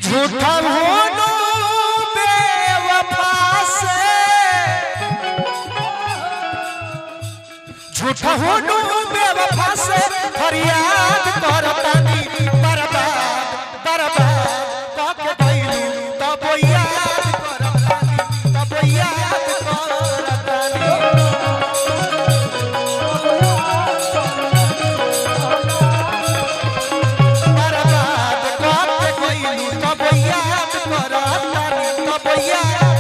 झूठा होनो बेवफा से, झूठा होनो बेवफा से फरियाद करतानी बर्बाद बर्बाद काके गइली तब याद करतानी तब याद करतानी बर्बाद काके गइली तब याद करतानी तब याद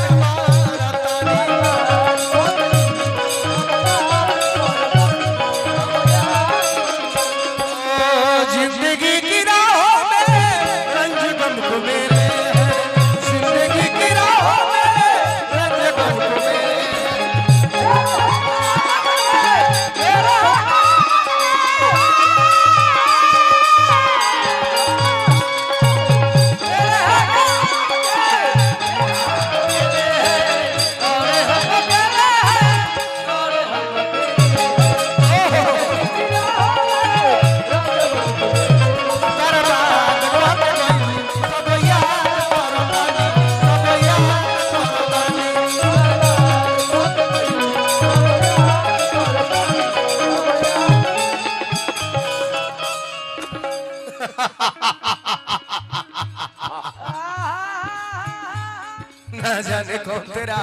ना जाने कौन तेरा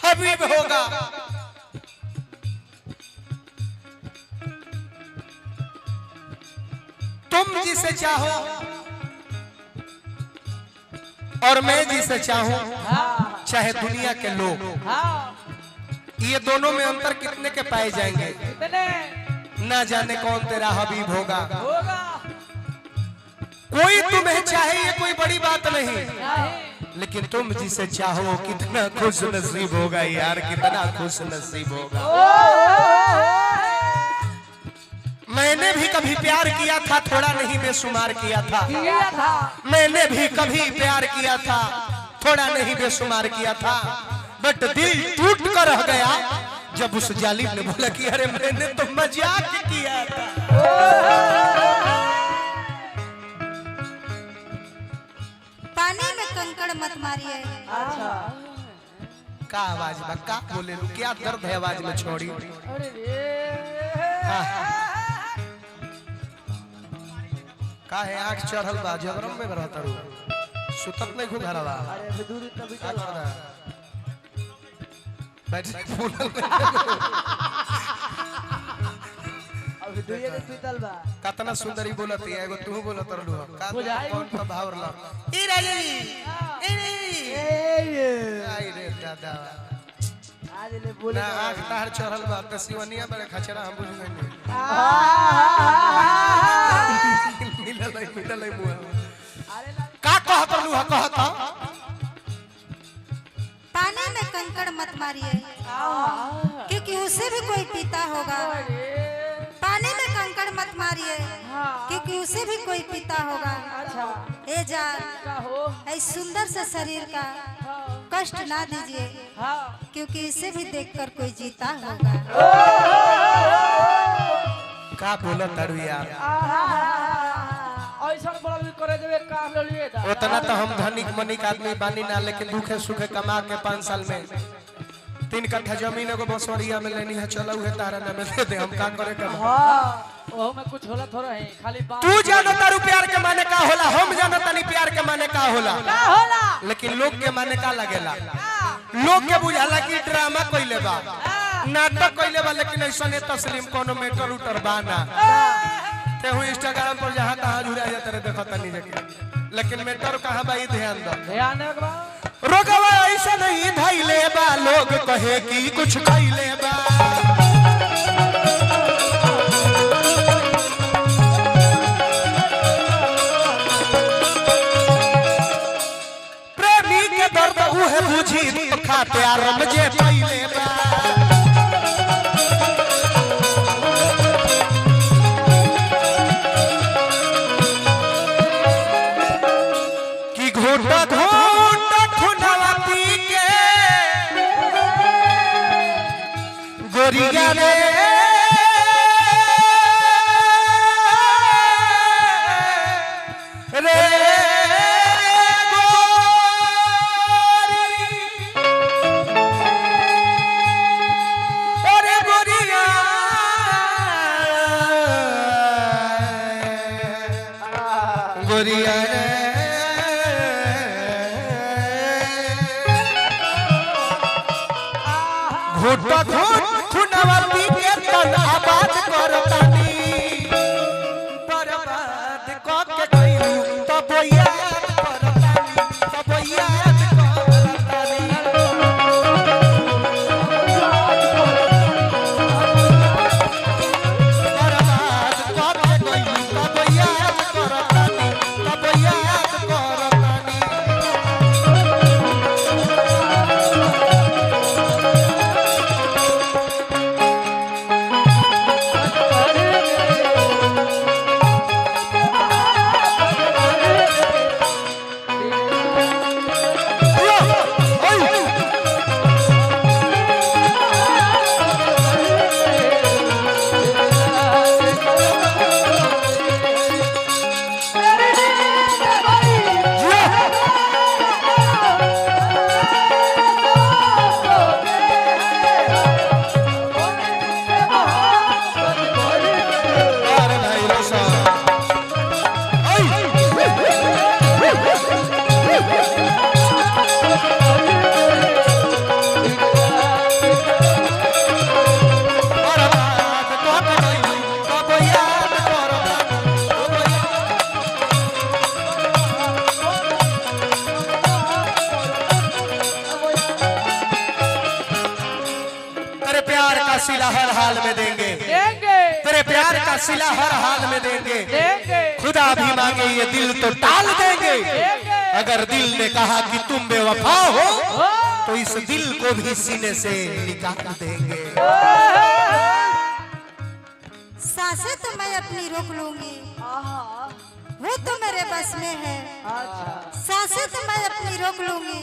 हबीब होगा। तुम जिसे चाहो और मैं जिसे चाहूं, चाहे दुनिया के लोग, ये दोनों में अंतर कितने के पाए जाएंगे? ना जाने कौन तेरा हबीब होगा। कोई तुम्हें चाहे ये कोई बड़ी बात नहीं, लेकिन तुम जिसे चाहो कितना खुश नसीब होगा यार, कितना खुश नसीब होगा। मैंने भी कभी प्यार किया था, थोड़ा नहीं बेशुमार किया था। मैंने भी कभी प्यार किया था, थोड़ा नहीं बेशुमार किया था, बट दिल टूट कर रह गया जब उस जालिम ने बोला कि अरे मैंने तो मजाक किया था। पानी में कंकड़ मत मारिए। का आवाज बा का बोले लू, क्या दर्द है आवाज में छोड़ी। का है आंख चढ़ल बा, जबरम में रहता रू, सुतत नहीं खु घरवा। अरे दूर तभी चल रहा बैठ बोलल अभी दुइये के सुतल बा। कितना सुंदरी बोलती है, एगो तू बोलत रहलू का कौन का भावरला ई राजी ए आई रे दादा आज ले बोले ना आंख तार चढ़ल बा त सिवनिया बड़े खचरा हम बुझ गइनी। मिलल मुआ का कहत रहलू कहत पानी में कंकड़ मत मारिए, क्योंकि उसे भी कोई पीता होगा। पानी में कंकड़ मत मारिए, क्योंकि उसे भी कोई पीता होगा। ए जान, ऐ सुंदर से शरीर का कष्ट ना दीजिए, क्योंकि इसे भी देखकर कोई जीता होगा। का बोला तारू यार, उतना तो हम धनिक मनिक आदमी बानी ना, लेकिन दुखे सुखे कमा के 5 साल में 3 कट्ठा जमीन एगो बसवरिया में लेनी है, चलो है तारा ना में दे हम का करे का। ओह में कुछ होला थोड़ा है, खाली बात। तू जानो तारू प्यार के माने का होला, हम जानो तनी प्यार के माने का होला, लेकिन लोग के माने का लगेला। लोग के बुझाला कि ड्रामा कइले बा, नाटक कइले बा, लेकिन ऐसा ने तस्लीम कोनो मैटर उटर बाना ते हूं इंस्टाग्राम पर जहां तहां जुड़ा जाते रे देखत नहीं जाके, लेकिन मैटर कहां बा ई ध्यान दो। ध्यान दे बा, रोगवा ऐसा नहीं धइले बा, लोग कहे कि कुछ खइले बा। प्रेमी के दर्द उहे बुझी खा प्यार मजे पइले बा। कि घोटा घोटा खुनवा पी के गोरिया रे रे गोरिया रे घुट घुट खुनवा पी के तन आबाद करतानी बर्बाद क के गइलू तब याद करतानी तब याद करतानी बर्बाद क के गइलू तब याद करतानी तब याद करतानी सिला हर हाल में देंगे तेरे प्यार का सिला हर हाल में देंगे खुदा भी मांगे ये दिल तो टाल देंगे अगर दिल ने कहा कि तुम बेवफा हो तो इस दिल को भी सीने से निकाल देंगे सांसें तो मैं अपनी रोक लूंगी वो तो मेरे बस में है सांसें तो मैं अपनी रोक लूंगी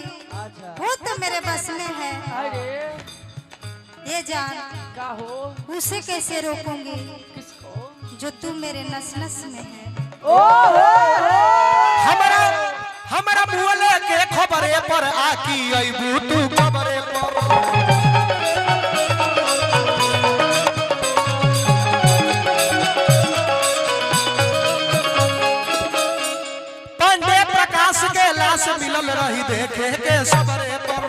वो तो मेरे बस में है ये जान का हो उसे कैसे रोकूंगी किसको जो तू मेरे नस नस में है हमारा मुअले के खबरे पर आकी अइबू तू खबरे पर पांडे प्रकाश के लाश मिलल रही देखे के सबरे पर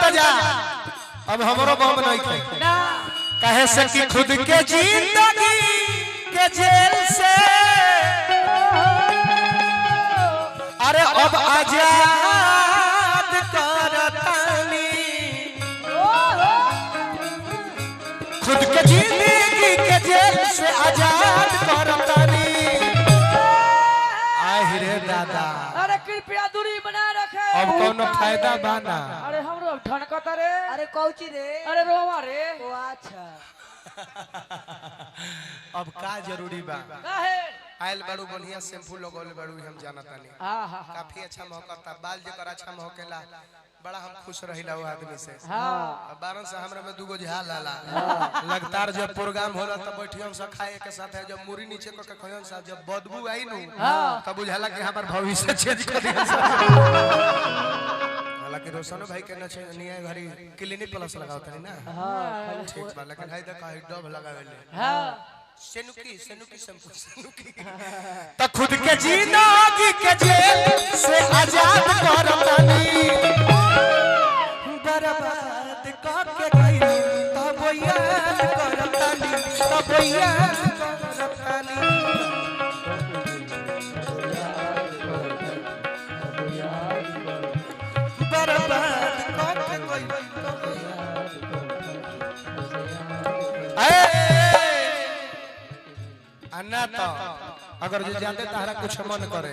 तजा अब हमरो गम नहीं थे कहे से कि खुद के जिंदगी के जेल से अरे अब आजाद करतानी खुद के जिंदगी के जेल से आजाद करतानी रे दादा अरे कृपया दूरी बनाए रखे अब कौनो फायदा बाना अरे हमरो ठनकता रे अरे कौची रे अरे रोवा रे ओ अच्छा अब का जरूरी बा काहे आयल बड़ू बढ़िया शैम्पू लगौले बड़ू हम जानतानी काफी अच्छा महकता बाल जेकर अच्छा महकेला बड़ा हम खुश रहिला वो आदमी से हां बारन से हमरा में दुगो झाल आला लगातार जब प्रोग्राम होला तब बैठियम सब खाए के साथ है जब मुरी नीचे को के खयन साहब जब बदबू आई नु तब बुझाला कि हमर भविष्य चेंज कर दिया हालांकि रोशन भाई के निया घरी क्लिनिक प्लस लगाओ तनी ना हां ठीक बा लेकिन हाय देखा डब लगावेले हां सेनुकी शैम्पू सेनुकी त खुद के जिंदगी के जेल से आजाद करतानी बर्बाद करके गई तब याद करतानी तब याद करतानी बर्बाद करके गई अन्ना तो अगर जो जाते तारा कुछ मन करे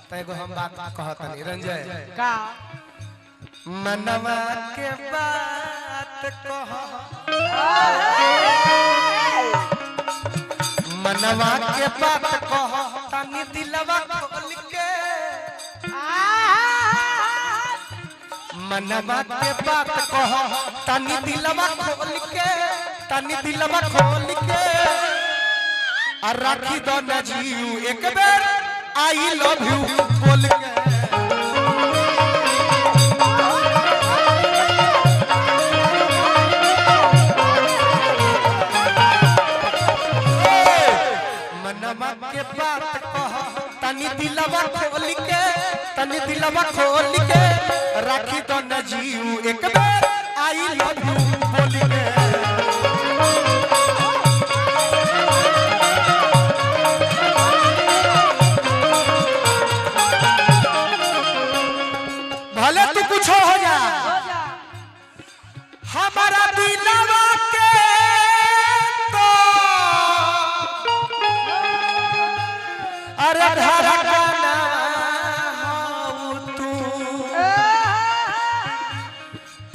तो एगो हम बात कहतनी रंजय का मनवा के बात कह मनवा के बात कह तनी दिलवा खोल के मनवा के बात कह तनी दिलवा खोल के तनी दिलवा खोल के और राखी दो न जीव एक बेर आई लव यू बोल के दिलवा खोल के राखी तो न जीव एक बार आई लव यू बोल के भले तू कुछ हो जा हमारा दिलवा के तो अरे धड़कना हो तू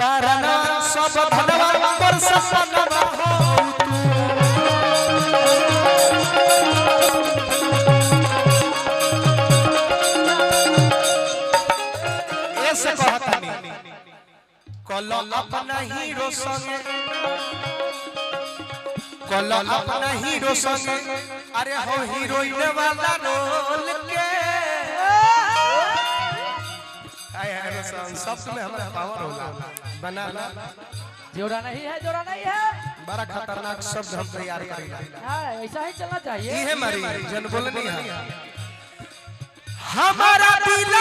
परना सब धनवा पर सपनवा हो तू ऐसे कहता नहीं कलो अपना हीरो संगे कलो अपना हीरो संगे अरे हो हीरोइन वाला रोल के आए है सब में हमारा पावर होला बना ला जोड़ा नहीं है बड़ा खतरनाक शब्द हम तैयार करेंगे हाँ ऐसा ही चलना चाहिए ये है हमारी जन बोलनी है हमारा दिल